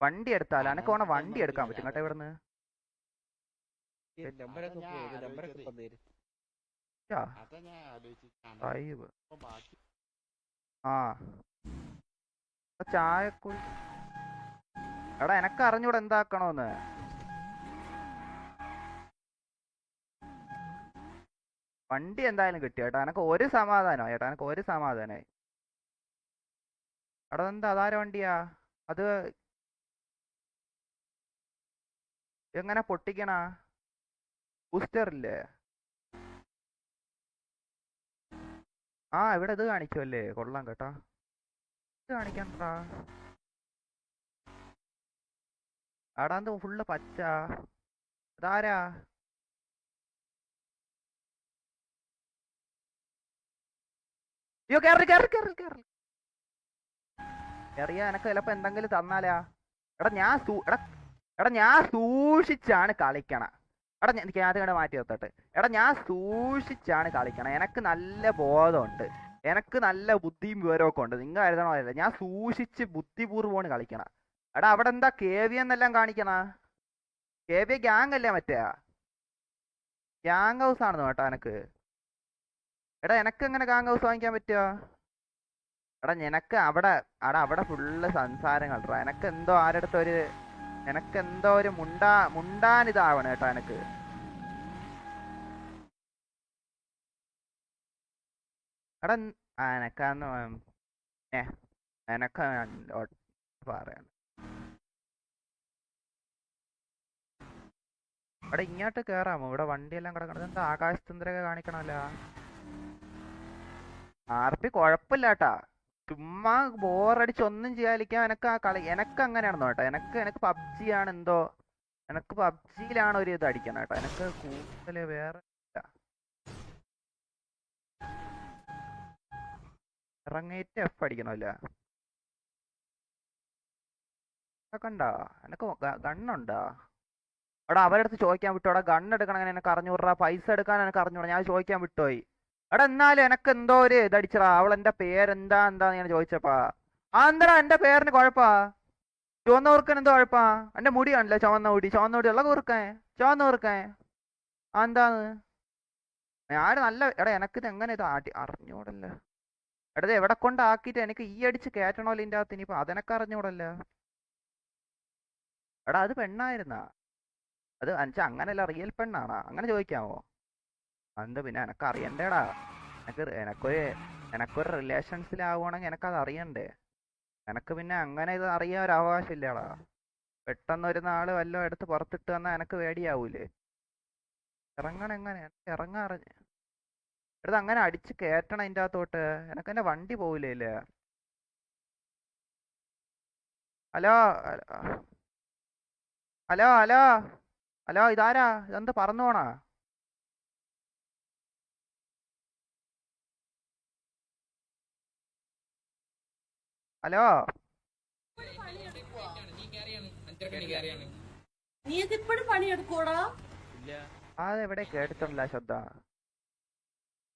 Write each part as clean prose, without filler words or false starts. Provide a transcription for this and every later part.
വണ്ടി എടുത്താലോ? എനക്ക് വേണം വണ്ടി എടുക്കാൻ പറ്റും കേട്ടോ ഇവിടുന്ന്. ആ ചായ എടാ എനക്ക് അറിഞ്ഞൂടെ എന്താക്കണോന്ന്. വണ്ടി എന്തായാലും കിട്ടി കേട്ടോ. എനക്ക് ഒരു സമാധാനോ ചേട്ടാ, എനക്ക് ഒരു സമാധാനമായി. എടാ എന്താ അതാര വണ്ടിയാ അത്? എങ്ങനെ പൊട്ടിക്കണ? ബൂസ്റ്റർ ഇല്ലേ? ആ ഇവിടെ ഇത് കാണിക്കുമല്ലേ, കൊള്ളാം കേട്ടാ. ഇത് കാണിക്കണ്ടാ എടാ, എന്ത് ഫുള്ള് പച്ച? അതാരാ? അയ്യോ കേറി കേറി കേറി കേറി കേറിയാ എനക്ക് ചിലപ്പോ എന്തെങ്കിലും തന്നാലാ? എടാ ഞാൻ സൂക്ഷിച്ചാണ് കളിക്കണ. എടാ എനിക്ക് ആദ്യം മാറ്റി നിർത്തട്ടെ. എടാ ഞാൻ സൂക്ഷിച്ചാണ് കളിക്കണം. എനക്ക് നല്ല ബോധമുണ്ട്, എനക്ക് നല്ല ബുദ്ധിയും വിവരമൊക്കെ ഉണ്ട്. നിങ്ങൾ എഴുതണോ അല്ല, ഞാൻ സൂക്ഷിച്ച് ബുദ്ധിപൂർവ്വമാണ് കളിക്കണം. എടാ അവിടെ എന്താ KV എന്നെല്ലാം കാണിക്കണ? KV ഗ്യാങ് അല്ലേ മറ്റേ? ഗ്യാങ് ഹൗസ് ആണെന്നോ കേട്ടോ എനക്ക്? എടാ എനക്ക് എങ്ങനെ ഗ്യാങ് ഹൗസ് വാങ്ങിക്കാൻ പറ്റുക? എടാ നിനക്ക് അവിടെ ഫുള്ള് സംസാരങ്ങൾ. എനക്കെന്തോ ആരടുത്തൊരു എനക്കെന്തോ ഒരു മുണ്ടാനിതാവണം കേട്ടോ എനക്ക്. എടാ എനക്കാന്ന് എനക്ക് പറയണം. എടാ ഇങ്ങോട്ട് കേറാമോ? ഇവിടെ വണ്ടിയെല്ലാം കിടക്കണത് എന്താ ആകാശത്തുന്ദ്രൊക്കെ കാണിക്കണല്ലോ. RP കുഴപ്പമില്ല കേട്ടാ, ചുമ്മാ ബോറടിച്ച് ഒന്നും ചെയ്യാതിരിക്കാൻ എനക്ക് ആ കളി എനക്ക് അങ്ങനെയാണെന്നോ കേട്ടോ. എനക്ക് PUBG ആണ് എന്തോ, എനക്ക് PUBGയിലാണ് ഒരു ഇത് അടിക്കണം കേട്ടോ. എനക്ക് കൂടുതൽ വേറെ ഇറങ്ങിയിട്ട് F അടിക്കണമല്ല. കണ്ടോ എനക്ക് ഗണ്ണുണ്ടോ? എടാ അവരുടെ അടുത്ത് ചോദിക്കാൻ വിട്ടു. എടാ ഗണ്ണ് എടുക്കണം എനക്ക് അറിഞ്ഞൂടാ, പൈസ എടുക്കാൻ എനക്ക് അറിഞ്ഞൂടാ, ഞാൻ ചോദിക്കാൻ വിട്ടുപോയി. എടാ എന്നാലും എനക്ക് എന്തോ ഒരു ഇതടിച്ചടാ. അവൾ എന്റെ പേരെന്താന്ന് ഞാൻ ചോദിച്ചപ്പാ. എന്താ എന്റെ പേരിന് കുഴപ്പാ? ചുവന്ന കുറുക്കൻ എന്തോ കുഴപ്പാ? എന്റെ മുടി കാണില്ല, ചുവന്ന മുടി ഉള്ള കുറുക്കൻ, ചുവന്ന കുറുക്കൻ എന്താന്ന് ഞാൻ നല്ല. എടാ എനക്കിത് എങ്ങനെ ഇത് അറിഞ്ഞൂടല്ലോ. എടാ ഇത് എവിടെ കൊണ്ടാക്കിയിട്ട് എനിക്ക് ഈ അടിച്ച് കയറ്റണമല്ലോ ഇതിൻ്റെ അകത്ത്. ഇനിയിപ്പോ അതെനക്ക് അറിഞ്ഞൂടല്ലോ. എടാ അത് പെണ്ണായിരുന്നാ? അത് എന്നുവെച്ചാ അങ്ങനെയല്ല, റിയൽ പെണ്ണാണാ? അങ്ങനെ ചോദിക്കാമോ? അത് പിന്നെ എനക്ക് അറിയണ്ടേടാ. എനക്കൊരു റിലേഷൻസിലാവുകയാണെങ്കിൽ എനക്കത് അറിയണ്ടേ. എനക്ക് പിന്നെ അങ്ങനെ ഇത് അറിയാൻ ഒരു അവകാശം ഇല്ലടാ. പെട്ടെന്ന് ഒരു നാള് വല്ലതും എടുത്ത് പുറത്തിട്ട് വന്നാൽ എനക്ക് പേടിയാവൂലേ? ഇറങ്ങണം എങ്ങനെ? ഇറങ്ങാറിഞ്ഞ എടുത്ത് അങ്ങനെ അടിച്ച് കയറ്റണം അതിൻ്റെ അകത്തോട്ട്. എനക്ക് എന്റെ വണ്ടി പോവില്ലേ? ഹലോ ഹലോ ഹലോ ഹലോ ഇതാരാ? ഇതെന്ത് പറന്നു പോണാ? ഹലോ അതെവിടെ കേട്ടിട്ടുണ്ടല്ല ശ്രദ്ധ.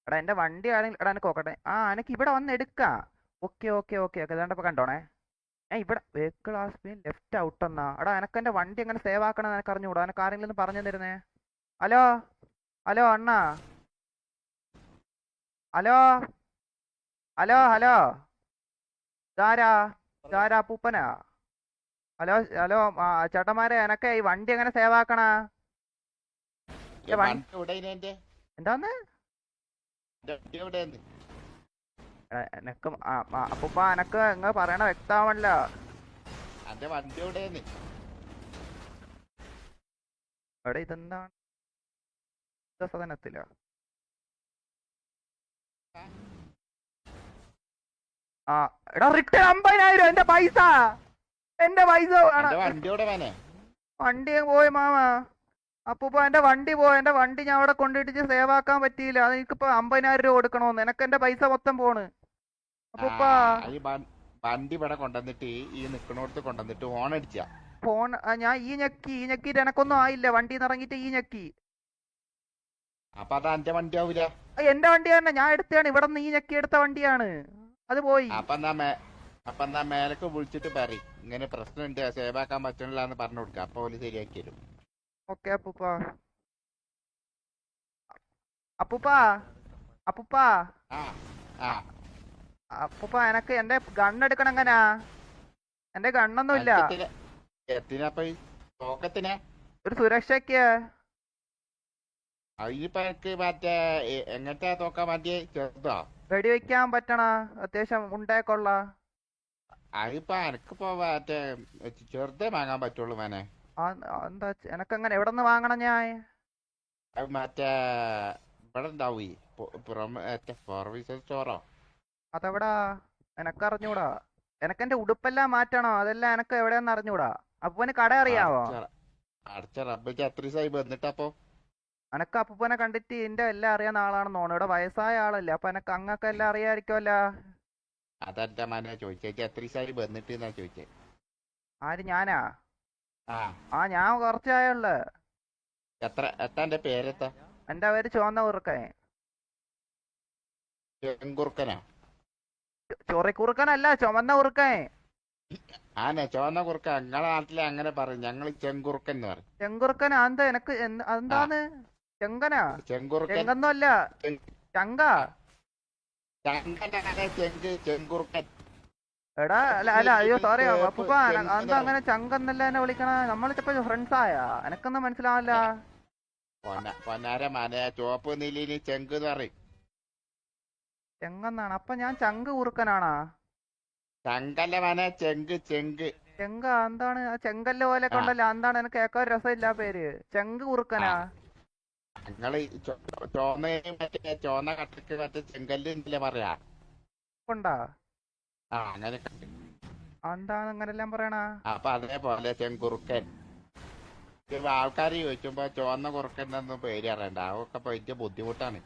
എടാ എന്റെ വണ്ടി ആണെങ്കിൽ എടാ എനക്ക് നോക്കട്ടെ. എനക്ക് ഇവിടെ വന്ന് എടുക്കാം. ഓക്കെ ഓക്കെ ഓക്കെ ഓക്കെ ഇതാണ്ടപ്പോ കണ്ടോണേ. ഇവിടെ vehicle has been left out എന്നാ. എടാ എനക്ക് എന്റെ വണ്ടി എങ്ങനെ സേവ് ആക്കണം എനക്ക് അറിഞ്ഞുകൂടാ. എനക്ക് ആരെങ്കിലും ഒന്ന് പറഞ്ഞു തരുന്നേ. ഹലോ ഹലോ അണ്ണാ, ഹലോ ഹലോ ഹലോ ഇതാരാ? ഇതാരാ? പൂപ്പനാ? ഹലോ ഹലോ ചേട്ടന്മാരെ, എനക്ക് ഈ വണ്ടി എങ്ങനെ സേവ് ആക്കണ? എന്താന്ന് എനക്ക് അപ്പൂപ്പ എനക്ക് നിങ്ങൾ പറയണ വ്യക്തമാവണല്ലോ. എവിടെ ഇതെന്താണ് സദനത്തിലോ? എടാ റിട്ടേൺ 50,000 എന്റെ പൈസ വണ്ടി പോയി മാമ. അപ്പൂപ്പ എന്റെ വണ്ടി പോയി. എന്റെ വണ്ടി ഞാൻ അവിടെ കൊണ്ടിട്ട് സേവ് ആക്കാൻ പറ്റിയില്ല. അത് എനിക്കിപ്പോ 50,000 രൂപ കൊടുക്കണോന്ന്. എനക്ക് എന്റെ പൈസ മൊത്തം പോണ് അപ്പൂപ്പ. വണ്ടി ഇവിടെ കൊണ്ടുവന്നിട്ട് ഈ നിക്കണോടത്ത് കൊണ്ടുവന്നിട്ട് ഫോൺ അടിച്ച ഫോൺ ഞാൻ ഈ ഞെക്കിട്ട് എനക്കൊന്നും ആയില്ല. വണ്ടിന്ന് ഇറങ്ങിട്ട് ഈ ഞെക്കി. അപ്പൊ അത് എന്റെ വണ്ടി ആവൂല. എന്റെ വണ്ടി തന്നെ, ഞാൻ എടുത്തതാണ്. ഇവിടെ നിന്ന് ഈ ഞെക്കി എടുത്ത വണ്ടിയാണ്, അത് പോയി. അപ്പൊ അപ്പൊ എന്നാ മേലക്ക് വിളിച്ചിട്ട് പറയും ഇങ്ങനെ പ്രശ്നമുണ്ട് സേവ് ആക്കാൻ പറ്റണില്ല എന്ന് പറഞ്ഞു കൊടുക്കുക അപ്പൊ ഓല് ശരിയാക്കി തരും. ഓക്കെ അപ്പൂപ്പ. അപ്പൂപ്പ അപ്പൂപ്പ ആ ആ അപ്പൂപ്പ എനക്ക് എന്റെ ഗണ്ണെടുക്കണം എങ്ങനാ? എന്റെ ഗണ്ണൊന്നുമില്ല. അനക്കത്തിന് എത്തിനപ്പൊ ഈ തോക്കത്തിനെ ഒരു സുരക്ഷയ്ക്ക്. അതിനിപ്പോ എനിക്ക് മറ്റേ എങ്ങനത്തെ തോക്കാൻ മതിയെ ചെറുതോ? വെടിവെക്കാൻ പറ്റണ അത്യാവശ്യം ഉണ്ടേക്കൊള്ള. അതിപ്പോ എനക്കിപ്പോ മറ്റേ ചെറുതേ വാങ്ങാൻ പറ്റുള്ളൂ മോനെ. എന്താ എനക്കങ്ങനെ എവിടെ നിന്ന് വാങ്ങണം ഞാൻ? അത് മറ്റേ ഇവിടെ ഉണ്ടാവൂ മറ്റേ ഫോർവീസർ സ്റ്റോറോ. അതെവിടാ? എനക്കറിഞ്ഞൂടാ. എനക്കെന്റെ ഉടുപ്പെല്ലാം മാറ്റണോ? അതെല്ലാം എനക്ക് എവിടെയെന്ന് അറിഞ്ഞൂടാ. അപ്പൂപ്പന് കട അറിയാവോ? അടച്ച റബ്ബയ്ക്ക് അത്ര ദിവസമായി വന്നിട്ടപ്പോ. എനക്ക് അപ്പൂപ്പനെ കണ്ടിട്ട് എന്റെ എല്ലാം അറിയാവുന്ന ആളാണെന്ന് തോന്നുന്നു. ഇവിടെ വയസ്സായ ആളല്ലേ, അപ്പൊ എനക്ക് അങ്ങക്ക് എല്ലാം അറിയാമായിരിക്കുമല്ലോ. അതെന്റെ മോനെ ചോദിച്ചേക്ക് എത്ര ദിവസമായി വന്നിട്ട് എന്നാ ചോദിച്ചേ. ആര്, ഞാനാ? ആ ഞാൻ കുറച്ചായുള്ളു. എത്താ എന്റെ പേരെത്താ? എന്റെ പേര് ചുവന്ന കുറുക്കൻ. ചെങ്കുറുക്കനാ? ചൊറിക്കുറുക്കനല്ല, ചുമന്ന കുറുക്കൻ. ആനെ ചുവന്ന കുറുക്ക നിങ്ങളെ നാട്ടിലെ അങ്ങനെ പറയും, ഞങ്ങള് ചെങ്കുറുക്കൻ എന്ന് പറയും. ചെങ്കുറുക്കൻ എന്താ? എനക്ക് എന്താന്ന്? ചെങ്കനാ? ചെങ്കുറുക്കൻ ചെങ്കന്നല്ല, ചങ്ക. ചെങ്കുറുക്കൻ. എടാ അല്ല അല്ല, അയ്യോ സോറി അപ്പൂപ്പ. എന്താ അങ്ങനെ ചങ്കന്നല്ല എന്നെ വിളിക്കണ? നമ്മളിപ്പോ ഫ്രണ്ട്സ് ആയാ? എനക്കൊന്നും മനസ്സിലാവില്ല. പൊന്നാര മന ചുവപ്പ് നീലിന് ചെങ്ക് എന്ന് പറയും. ചെങ്കന്നാണ്? അപ്പൊ ഞാൻ ചങ്ക് കുറുക്കനാണാ? ചങ്കല്ല മന, ചെങ്ക് ചെങ്ക്. ചെങ്ക എന്താണ്? ആ ചെങ്കല്ല് പോലെ കൊണ്ടല്ല, എന്താണ്? എനിക്ക് കേൾക്കാൻ ഒരു രസമില്ല പേര്. ചെങ്ക് കുറുക്കനാ? ഞങ്ങള് ചോന്ന മറ്റേ ചോന്ന കട്ടക്ക് മറ്റേ ചെങ്കല്ല് എന്നല്ലേ പറയാ. കൊണ്ടാ? അങ്ങനെ എന്താണ് അങ്ങനെല്ലാം പറയണ? അപ്പൊ അതേപോലെ ചെങ്കുറുക്കൻ. ആൾക്കാര് ചോദിക്കുമ്പോ ചോന്ന കുറുക്കൻ എന്നൊന്നും പേര് അറിയണ്ട, അതൊക്കെ വലിയ ബുദ്ധിമുട്ടാണ്.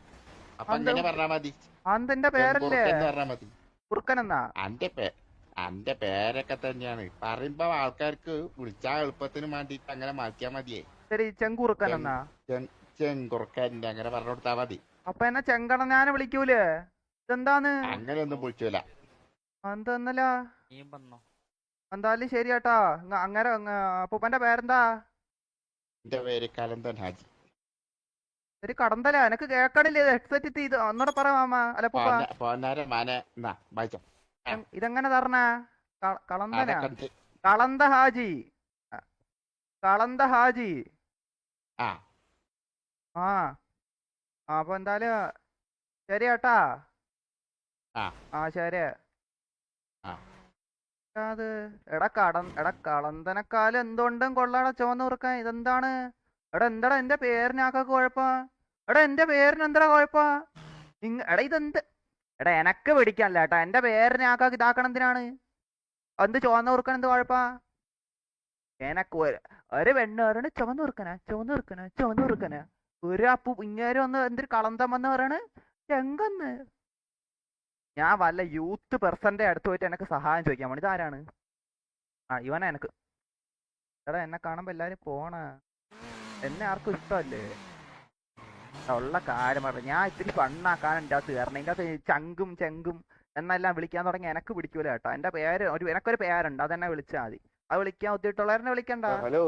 അപ്പൊ അങ്ങനെ പറഞ്ഞാ മതി, അതെന്റെ പേരല്ലേ? ചെങ്കുറുക്കൻ എന്ന് പറഞ്ഞാ മതി. കുറുക്കനെന്നാ? അന്റെ പേരൊക്കെ തന്നെയാണ്. പറയുമ്പോ ആൾക്കാർക്ക് വിളിച്ചാ എളുപ്പത്തിന് വേണ്ടിട്ട് അങ്ങനെ മാറ്റിയാ മതിയേ. ശരി, ചെങ്കുറുക്കൻ എന്നാ? ചെങ്കുറുക്കൻ അങ്ങനെ പറഞ്ഞു കൊടുത്താ മതി. അപ്പൊ എന്നെ ചെങ്കടനാനെ വിളിക്കൂലേ? ഇതെന്താന്ന്? അങ്ങനെയൊന്നും വിളിച്ചൂല. എന്തെന്നല്ല? എന്തായാലും ശരി കേട്ടാ. അങ്ങനെ അപ്പൂപ്പന്റെ പേരെന്താ? എന്റെ പേര് കലന്തൻ ഹാജി. ഒരു കടന്തല? എനക്ക് കേക്കണില്ലേ? ഹെഡ്സെറ്റ് ഇത് ഒന്നൂടെ പറ മാമ. അല്ല പോന്നാരെ മാനെ എന്നാ വായിച്ചോ. ഇതെങ്ങനെ തരണ? കളന്തന? അതൊക്കെ കളന്ത ഹാജി. കളന്ത ഹാജി. ആ ആ അപ്പൊ എന്തായാലും ശരി കേട്ടാ. ആ ശരി. ആ അത് എടാ കളന്തനക്കാലം എന്തുകൊണ്ടും കൊള്ളാടാ ചുവന്ന് കുറുക്കാൻ. ഇതെന്താണ്? എടാ എന്താടാ എന്റെ പേരിനാക്കൊക്കെ കുഴപ്പാ? എടാ എന്റെ പേരിന് എന്താ കുഴപ്പാ? എടാ ഇതെന്ത്? എടാ എനക്ക് പിടിക്കാനല്ല കേട്ടാ, എന്റെ പേരിനാക്കാക്ക് ഇതാക്കണം എന്തിനാണ്? എന്ത് ചുവന്ന കുറുക്കൻ എന്ത് കുഴപ്പാ? എനക്ക് ഒരു പെണ്ണ് പറയണ് ചുവന്ന കുറുക്കനാ ചുവന്ന കുറുക്കനാ ചുവന്ന കുറുക്കനാ. ഒരു അപ്പു ഇങ്ങേര് വന്ന് എന്തൊരു കളന്തം വന്ന് പറയണ് ചെങ്കന്ന്. ഞാൻ വല്ല യൂത്ത് പെർസന്റെ അടുത്ത് പോയിട്ട് എനക്ക് സഹായം ചോദിക്കാൻ വേണ്ടി. ഇതാരാണ്? ഇവനാ എനക്ക്. എടാ എന്നെ കാണുമ്പോ എല്ലാരും പോണ. എന്നെ ആർക്കും ഇഷ്ടമല്ലേ? ഉള്ള കാര്യം പറഞ്ഞ ഞാൻ ഇത്തിരി ഫണ്ണാക്കാൻ എൻ്റെ അകത്ത് കയറണം. എൻ്റെ അകത്ത് ചങ്കും ചെങ്കും എന്നെല്ലാം വിളിക്കാൻ തുടങ്ങി എനക്ക് പിടിക്കൂല കേട്ടോ. എന്റെ പേര് എനക്കൊരു പേരുണ്ട്, അതെന്നെ വിളിച്ചാൽ മതി. അത് വിളിക്കാൻ ഒത്തിട്ടുള്ളവരെന്നെ വിളിക്കണ്ട. ഹലോ